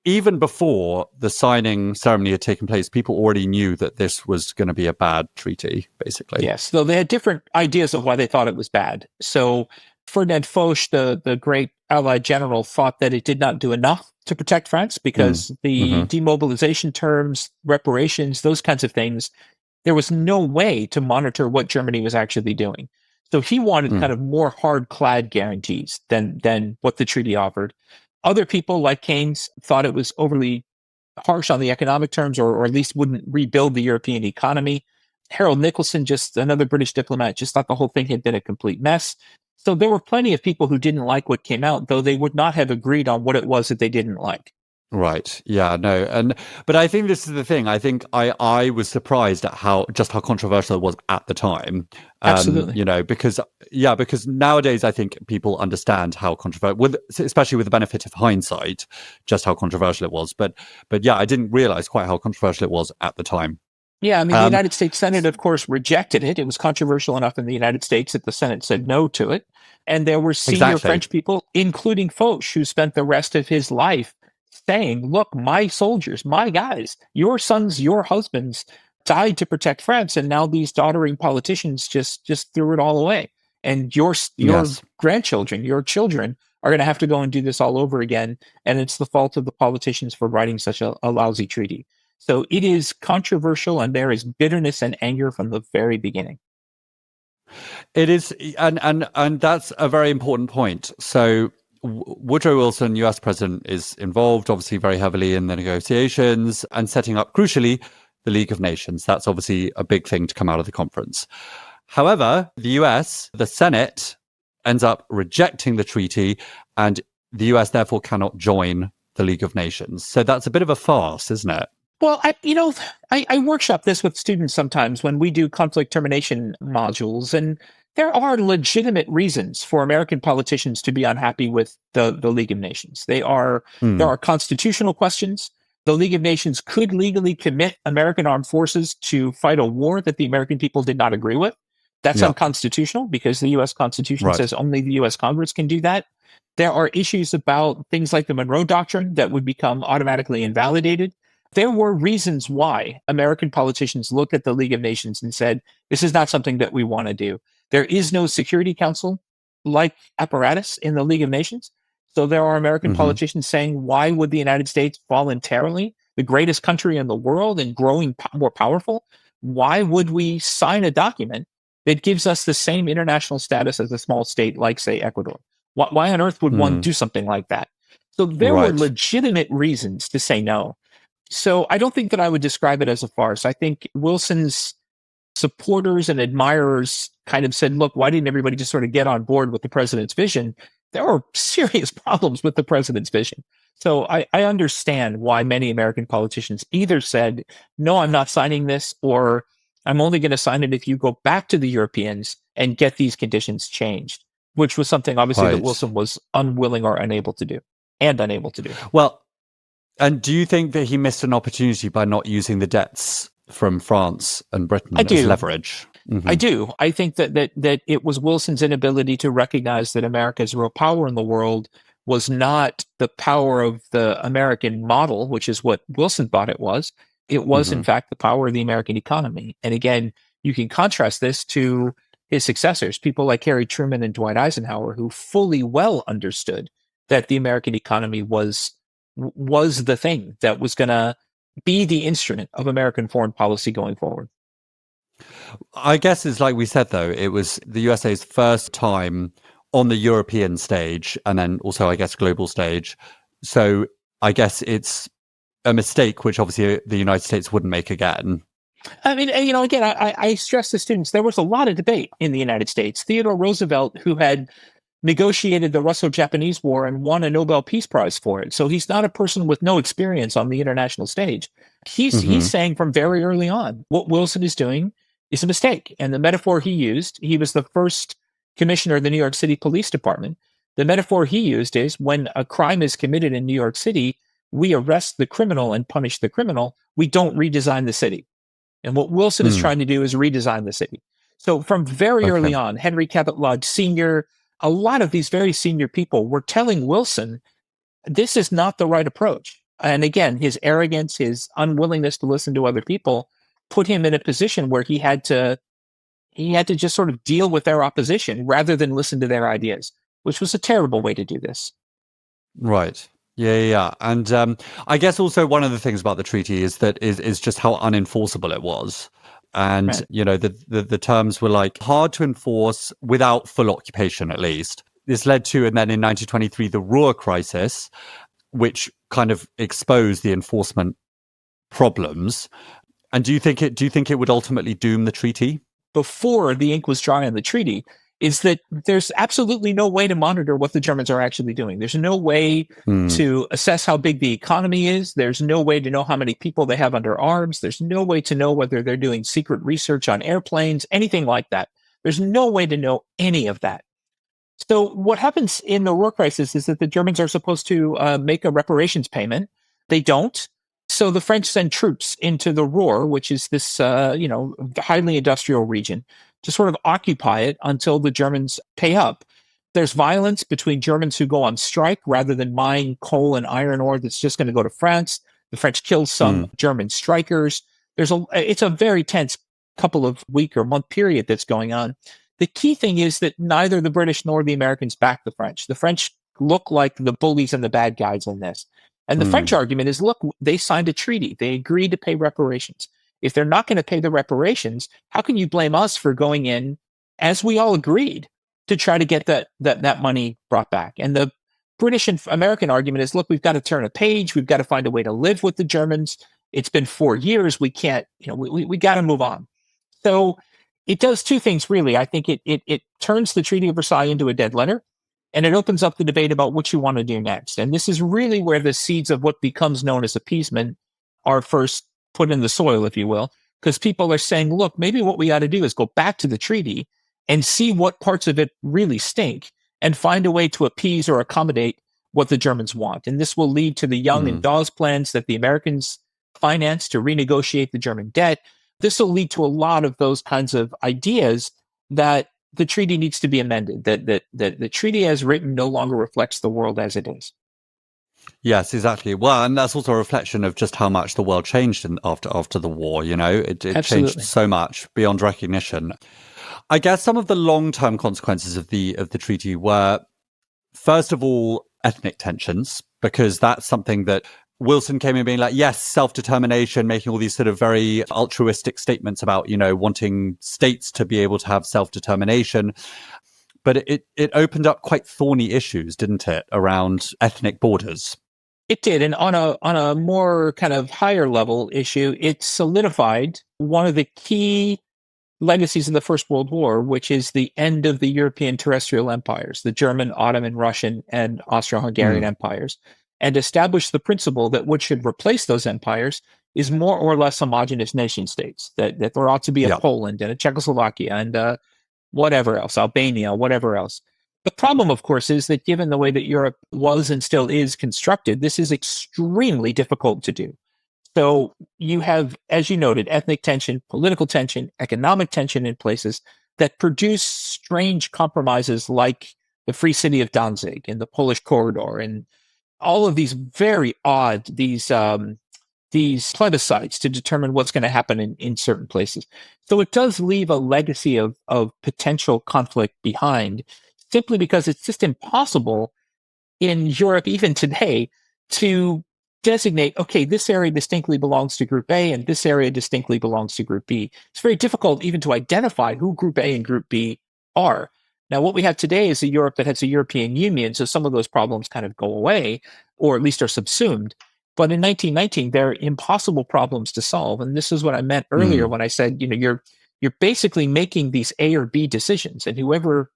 A: even before the signing ceremony had taken place, people already knew that this was going to be a bad treaty, basically.
B: Yes. So they had different ideas of why they thought it was bad. So Ferdinand Foch, the great Allied general, thought that it did not do enough to protect France because the demobilization terms, reparations, those kinds of things, there was no way to monitor what Germany was actually doing. So he wanted kind of more hard-clad guarantees than what the treaty offered. Other people, like Keynes, thought it was overly harsh on the economic terms, or at least wouldn't rebuild the European economy. Harold Nicolson, just another British diplomat, just thought the whole thing had been a complete mess. So there were plenty of people who didn't like what came out, though they would not have agreed on what it was that they didn't like.
A: Right. Yeah, no. But I think this is the thing. I think I was surprised at how controversial it was at the time.
B: Absolutely.
A: Because nowadays I think people understand how controversial, especially with the benefit of hindsight, just how controversial it was. But yeah, I didn't realize quite how controversial it was at the time.
B: Yeah, I mean, the
A: Um,
B: United States Senate, of course, rejected it. It was controversial enough in the United States that the Senate said no to it. And there were senior
A: exactly.
B: French people, including Foch, who spent the rest of his life saying, look, my soldiers, my guys, your sons, your husbands died to protect France. And now these doddering politicians just threw it all away. And your
A: Yes.
B: grandchildren, your children are going to have to go and do this all over again. And it's the fault of the politicians for writing such a lousy treaty. So it is controversial, and there is bitterness and anger from the very beginning.
A: It is, and that's a very important point. So Woodrow Wilson, US president, is involved obviously very heavily in the negotiations and setting up, crucially, the League of Nations. That's obviously a big thing to come out of the conference. However, the US, the Senate, ends up rejecting the treaty, and the US therefore cannot join the League of Nations. So that's a bit of a farce, isn't it?
B: Well, I workshop this with students sometimes when we do conflict termination modules, and there are legitimate reasons for American politicians to be unhappy with the League of Nations. There are constitutional questions. The League of Nations could legally commit American armed forces to fight a war that the American people did not agree with. That's unconstitutional because the U.S. Constitution says only the U.S. Congress can do that. There are issues about things like the Monroe Doctrine that would become automatically invalidated. There were reasons why American politicians looked at the League of Nations and said, this is not something that we want to do. There is no Security Council like apparatus in the League of Nations. So there are American politicians saying, why would the United States voluntarily, the greatest country in the world and growing more powerful, why would we sign a document that gives us the same international status as a small state like, say, Ecuador? Why on earth would one do something like that? So there were legitimate reasons to say no. So I don't think that I would describe it as a farce. I think Wilson's supporters and admirers kind of said, look, why didn't everybody just sort of get on board with the president's vision? There were serious problems with the president's vision. So I understand why many American politicians either said, no, I'm not signing this, or I'm only going to sign it if you go back to the Europeans and get these conditions changed, which was something obviously that Wilson was unwilling or unable to do.
A: Well, and do you think that he missed an opportunity by not using the debts from France and Britain as leverage?
B: I do. I think that it was Wilson's inability to recognize that America's real power in the world was not the power of the American model, which is what Wilson thought it was. It was, in fact, the power of the American economy. And again, you can contrast this to his successors, people like Harry Truman and Dwight Eisenhower, who fully well understood that the American economy was the thing that was going to be the instrument of American foreign policy going forward.
A: I guess it's like we said, though, it was the USA's first time on the European stage and then also, I guess, global stage. So I guess it's a mistake, which obviously the United States wouldn't make again.
B: I mean, again, I stress to students, there was a lot of debate in the United States. Theodore Roosevelt, who had negotiated the Russo-Japanese War and won a Nobel Peace Prize for it. So he's not a person with no experience on the international stage. He's saying from very early on, what Wilson is doing is a mistake. And the metaphor he used, he was the first commissioner of the New York City Police Department. The metaphor he used is when a crime is committed in New York City, we arrest the criminal and punish the criminal. We don't redesign the city. And what Wilson is trying to do is redesign the city. So from very early on, Henry Cabot Lodge Sr., a lot of these very senior people were telling Wilson, this is not the right approach. And again, his arrogance, his unwillingness to listen to other people put him in a position where he had to just sort of deal with their opposition rather than listen to their ideas, which was a terrible way to do this.
A: Right. Yeah. And I guess also one of the things about the treaty is that is just how unenforceable it was. And, the terms were like hard to enforce without full occupation, at least. This led to, and then in 1923, the Ruhr crisis, which kind of exposed the enforcement problems. And do you think it would ultimately doom the treaty?
B: Before the ink was dry on the treaty, is that there's absolutely no way to monitor what the Germans are actually doing. There's no way to assess how big the economy is. There's no way to know how many people they have under arms. There's no way to know whether they're doing secret research on airplanes, anything like that. There's no way to know any of that. So what happens in the war crisis is that the Germans are supposed to make a reparations payment. They don't. So the French send troops into the Ruhr, which is this, highly industrial region, to sort of occupy it until the Germans pay up. There's violence between Germans who go on strike rather than mine coal and iron ore that's just going to go to France. The French kill some German strikers. It's a very tense couple of week or month period that's going on. The key thing is that neither the British nor the Americans back the French. The French look like the bullies and the bad guys in this. And the French argument is, look, they signed a treaty. They agreed to pay reparations. If they're not going to pay the reparations, how can you blame us for going in, as we all agreed, to try to get that money brought back? And the British and American argument is, look, we've got to turn a page. We've got to find a way to live with the Germans. It's been 4 years. We can't, we got to move on. So it does two things, really. I think it turns the Treaty of Versailles into a dead letter, and it opens up the debate about what you want to do next. And this is really where the seeds of what becomes known as appeasement are first put in the soil, if you will, because people are saying, look, maybe what we got to do is go back to the treaty and see what parts of it really stink and find a way to appease or accommodate what the Germans want. And this will lead to the Young and Dawes plans that the Americans financed to renegotiate the German debt. This will lead to a lot of those kinds of ideas that the treaty needs to be amended, that the treaty as written no longer reflects the world as it is.
A: Yes, exactly. Well, and that's also a reflection of just how much the world changed after the war. It changed so much beyond recognition. I guess some of the long-term consequences of the treaty were, first of all, ethnic tensions, because that's something that Wilson came in being like, yes, self-determination, making all these sort of very altruistic statements about, wanting states to be able to have self-determination. But it opened up quite thorny issues, didn't it, around ethnic borders?
B: It did. And on a more kind of higher level issue, it solidified one of the key legacies of the First World War, which is the end of the European terrestrial empires, the German, Ottoman, Russian, and Austro-Hungarian empires, and established the principle that what should replace those empires is more or less homogenous nation states, that there ought to be a Poland and a Czechoslovakia and whatever else, Albania, whatever else. The problem, of course, is that given the way that Europe was and still is constructed, this is extremely difficult to do. So you have, as you noted, ethnic tension, political tension, economic tension in places that produce strange compromises like the Free City of Danzig and the Polish Corridor and all of these very odd, these plebiscites to determine what's going to happen in certain places. So it does leave a legacy of potential conflict behind, simply because it's just impossible in Europe, even today, to designate, okay, this area distinctly belongs to Group A and this area distinctly belongs to Group B. It's very difficult even to identify who Group A and Group B are. Now, what we have today is a Europe that has a European Union, so some of those problems kind of go away, or at least are subsumed. But in 1919, they're impossible problems to solve. And this is what I meant earlier when I said, you're basically making these A or B decisions, and whoever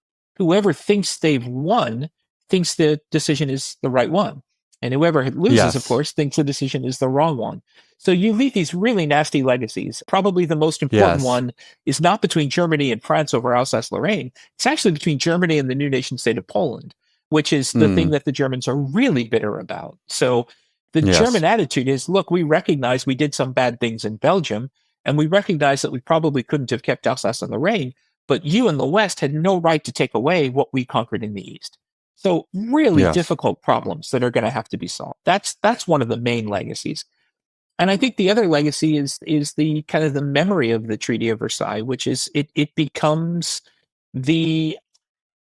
B: thinks they've won thinks the decision is the right one. And whoever loses, of course, thinks the decision is the wrong one. So you leave these really nasty legacies. Probably the most important one is not between Germany and France over Alsace-Lorraine. It's actually between Germany and the new nation state of Poland, which is the thing that the Germans are really bitter about. So the German attitude is, look, we recognize we did some bad things in Belgium, and we recognize that we probably couldn't have kept Alsace-Lorraine, but you in the West had no right to take away what we conquered in the East. So really difficult problems that are going to have to be solved. That's one of the main legacies. And I think the other legacy is the kind of the memory of the Treaty of Versailles, which is it becomes the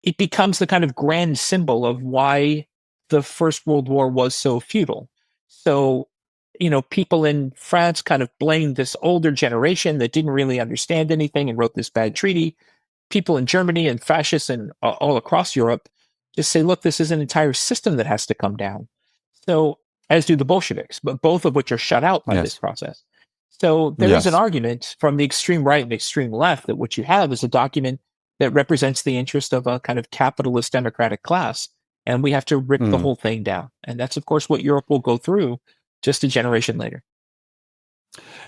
B: kind of grand symbol of why the First World War was so futile. So, people in France kind of blamed this older generation that didn't really understand anything and wrote this bad treaty. People in Germany and fascists and all across Europe just say, look, this is an entire system that has to come down. So, as do the Bolsheviks, but both of which are shut out by this process. So there is an argument from the extreme right and extreme left that what you have is a document that represents the interest of a kind of capitalist democratic class. And we have to rip the whole thing down. And that's, of course, what Europe will go through just a generation later.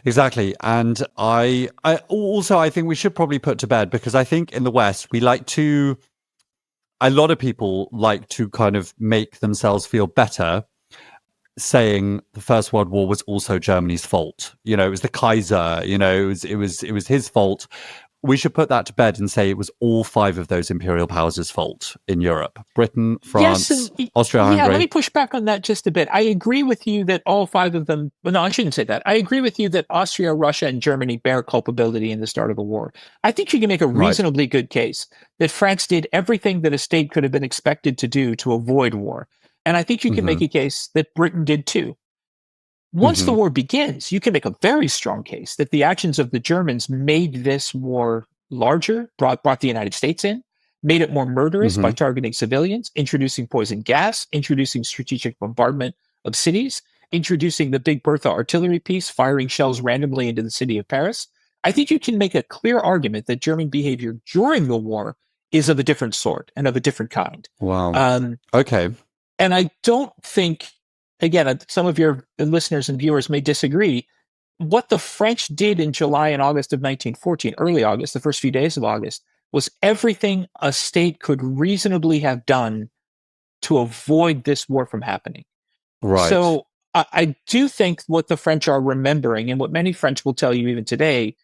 A: Exactly. And I also, I think we should probably put to bed, because I think in the West, a lot of people like to kind of make themselves feel better saying the First World War was also Germany's fault. You know, it was the Kaiser, you know, it was his fault. We should put that to bed and say it was all 5 of those imperial powers' fault in Europe: Britain, France, Austria-Hungary.
B: Yeah, let me push back on that just a bit. I agree with you that all 5 of them, well, no, I shouldn't say that. I agree with you that Austria, Russia, and Germany bear culpability in the start of the war. I think you can make a reasonably good case that France did everything that a state could have been expected to do to avoid war. And I think you can make a case that Britain did too. Once the war begins, you can make a very strong case that the actions of the Germans made this war larger, brought the United States in, made it more murderous by targeting civilians, introducing poison gas, introducing strategic bombardment of cities, introducing the Big Bertha artillery piece, firing shells randomly into the city of Paris. I think you can make a clear argument that German behavior during the war is of a different sort and of a different kind.
A: Wow. Okay.
B: And I don't think, again, some of your listeners and viewers may disagree. What the French did in July and August of 1914, early August, the first few days of August, was everything a state could reasonably have done to avoid this war from happening.
A: Right.
B: So I do think what the French are remembering, and what many French will tell you even today,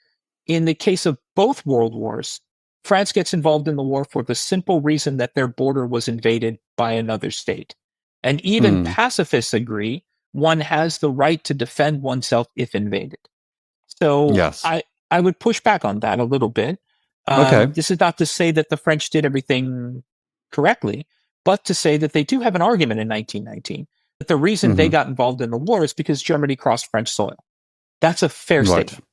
B: in the case of both world wars, France gets involved in the war for the simple reason that their border was invaded by another state. And even pacifists agree one has the right to defend oneself if invaded. So
A: yes.
B: I would push back on that a little bit.
A: Okay.
B: This is not to say that the French did everything correctly, but to say that they do have an argument in 1919 that the reason they got involved in the war is because Germany crossed French soil. That's a fair statement.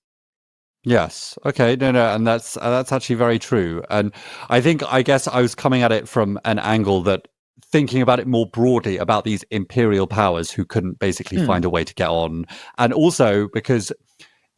A: Yes. Okay. No. And that's actually very true. And I guess I was coming at it from an angle that, thinking about it more broadly, about these imperial powers who couldn't basically find a way to get on. And also because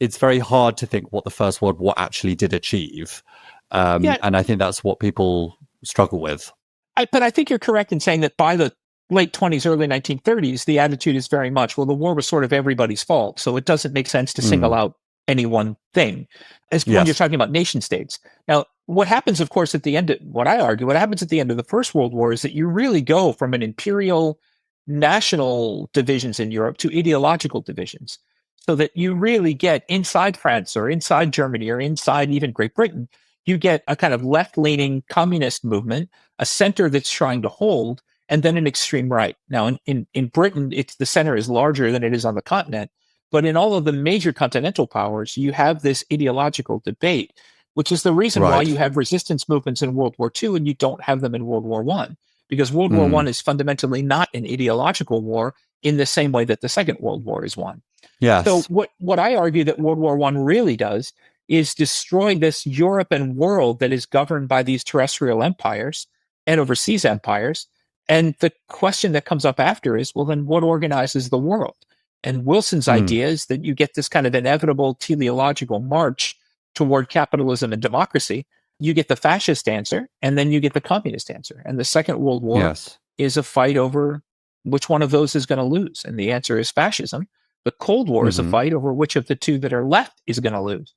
A: it's very hard to think what the First World War actually did achieve. And I think that's what people struggle with.
B: But I think you're correct in saying that by the late 20s, early 1930s, the attitude is very much, well, the war was sort of everybody's fault. So it doesn't make sense to single out any one thing, as when you're talking about nation states. Now, what happens, of course, at the end of what happens at the end of the First World War is that you really go from an imperial national divisions in Europe to ideological divisions, so that you really get inside France or inside Germany or inside even Great Britain, you get a kind of left-leaning communist movement, a center that's trying to hold, and then an extreme right. Now, in Britain, the center is larger than it is on the continent. But in all of the major continental powers, you have this ideological debate, which is the reason why you have resistance movements in World War II and you don't have them in World War I, because World War I is fundamentally not an ideological war in the same way that the Second World War is one.
A: Yes.
B: So what I argue that World War I really does is destroy this Europe and world that is governed by these terrestrial empires and overseas empires. And the question that comes up after is, well, then what organizes the world? And Wilson's idea is that you get this kind of inevitable teleological march toward capitalism and democracy. You get the fascist answer, and then you get the communist answer. And the Second World War is a fight over which one of those is going to lose. And the answer is fascism. The Cold War is a fight over which of the two that are left is going to lose.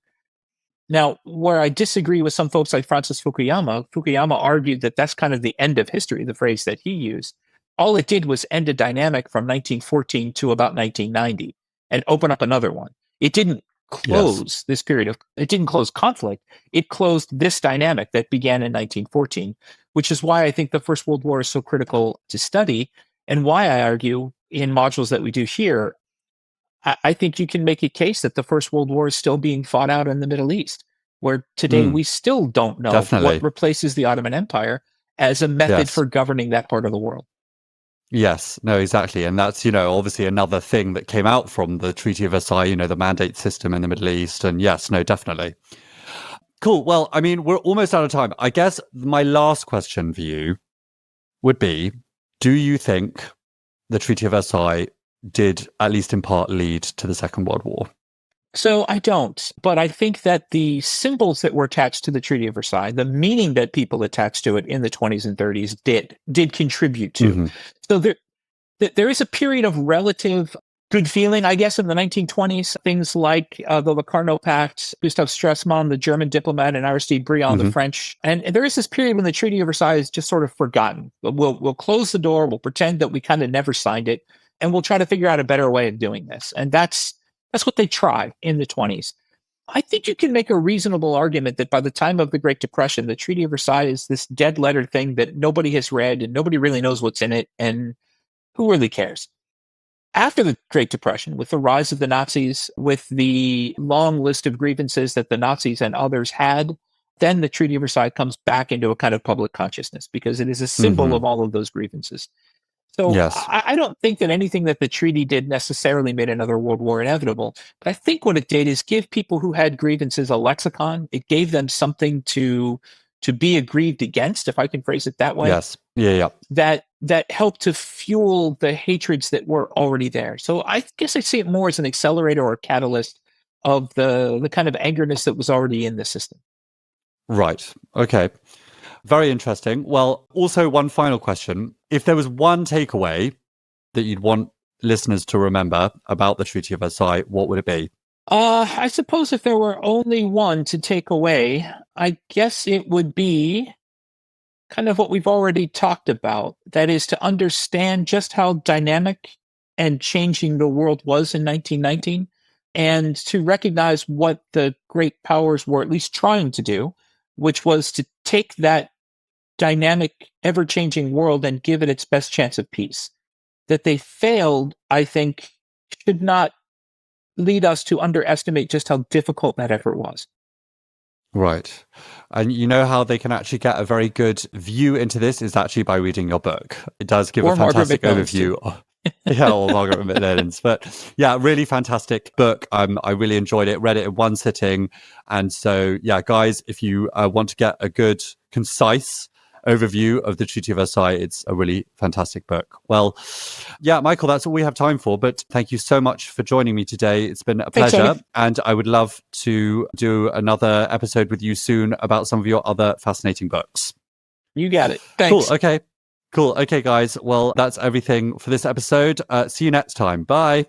B: Now, where I disagree with some folks like Francis Fukuyama argued that that's kind of the end of history, the phrase that he used. All it did was end a dynamic from 1914 to about 1990 and open up another one. It didn't close this period it didn't close conflict. It closed this dynamic that began in 1914, which is why I think the First World War is so critical to study, and why I argue in modules that we do here, I think you can make a case that the First World War is still being fought out in the Middle East, where today we still don't know what replaces the Ottoman Empire as a method for governing that part of the world.
A: Yes, no, exactly. And that's, obviously another thing that came out from the Treaty of Versailles, the mandate system in the Middle East. And yes, no, definitely. Cool. Well, I mean, we're almost out of time. I guess my last question for you would be, do you think the Treaty of Versailles did, at least in part, lead to the Second World War?
B: So I don't, but I think that the symbols that were attached to the Treaty of Versailles, the meaning that people attached to it in the 20s and 30s did contribute to.
A: Mm-hmm.
B: So there is a period of relative good feeling, I guess, in the 1920s. Things like the Locarno Pact, Gustav Stresemann, the German diplomat, and Aristide Briand, the French. And there is this period when the Treaty of Versailles is just sort of forgotten. We'll close the door. We'll pretend that we kind of never signed it, and we'll try to figure out a better way of doing this. And that's what they tried in the 20s. I think you can make a reasonable argument that by the time of the Great Depression, the Treaty of Versailles is this dead letter thing that nobody has read and nobody really knows what's in it, and who really cares? After the Great Depression, with the rise of the Nazis, with the long list of grievances that the Nazis and others had, then the Treaty of Versailles comes back into a kind of public consciousness because it is a symbol of all of those grievances. So
A: yes.
B: I don't think that anything that the treaty did necessarily made another world war inevitable. But I think what it did is give people who had grievances a lexicon. It gave them something to be aggrieved against, if I can phrase it that way.
A: Yes. Yeah.
B: That helped to fuel the hatreds that were already there. So I guess I see it more as an accelerator or a catalyst of the kind of angerness that was already in the system.
A: Right. Okay. Very interesting. Well, also one final question. If there was one takeaway that you'd want listeners to remember about the Treaty of Versailles, what would it be?
B: I suppose if there were only one to take away, I guess it would be kind of what we've already talked about. That is to understand just how dynamic and changing the world was in 1919 and to recognize what the great powers were at least trying to do, which was to take that dynamic, ever-changing world and give it its best chance of peace. That they failed, I think, should not lead us to underestimate just how difficult that effort was.
A: Right. And you know how they can actually get a very good view into this is actually by reading your book. It does give a fantastic overview. Yeah, or Margaret McMillan's. But yeah, really fantastic book. I really enjoyed it, read it in one sitting. And so, yeah, guys, if you want to get a good, concise overview of the Treaty of Versailles, it's a really fantastic book. Well, yeah, Michael, that's all we have time for, but thank you so much for joining me today. It's been a pleasure.
B: Thanks,
A: and I would love to do another episode with you soon about some of your other fascinating books.
B: You got it. Thanks.
A: Cool. Okay, guys. Well, that's everything for this episode. See you next time. Bye.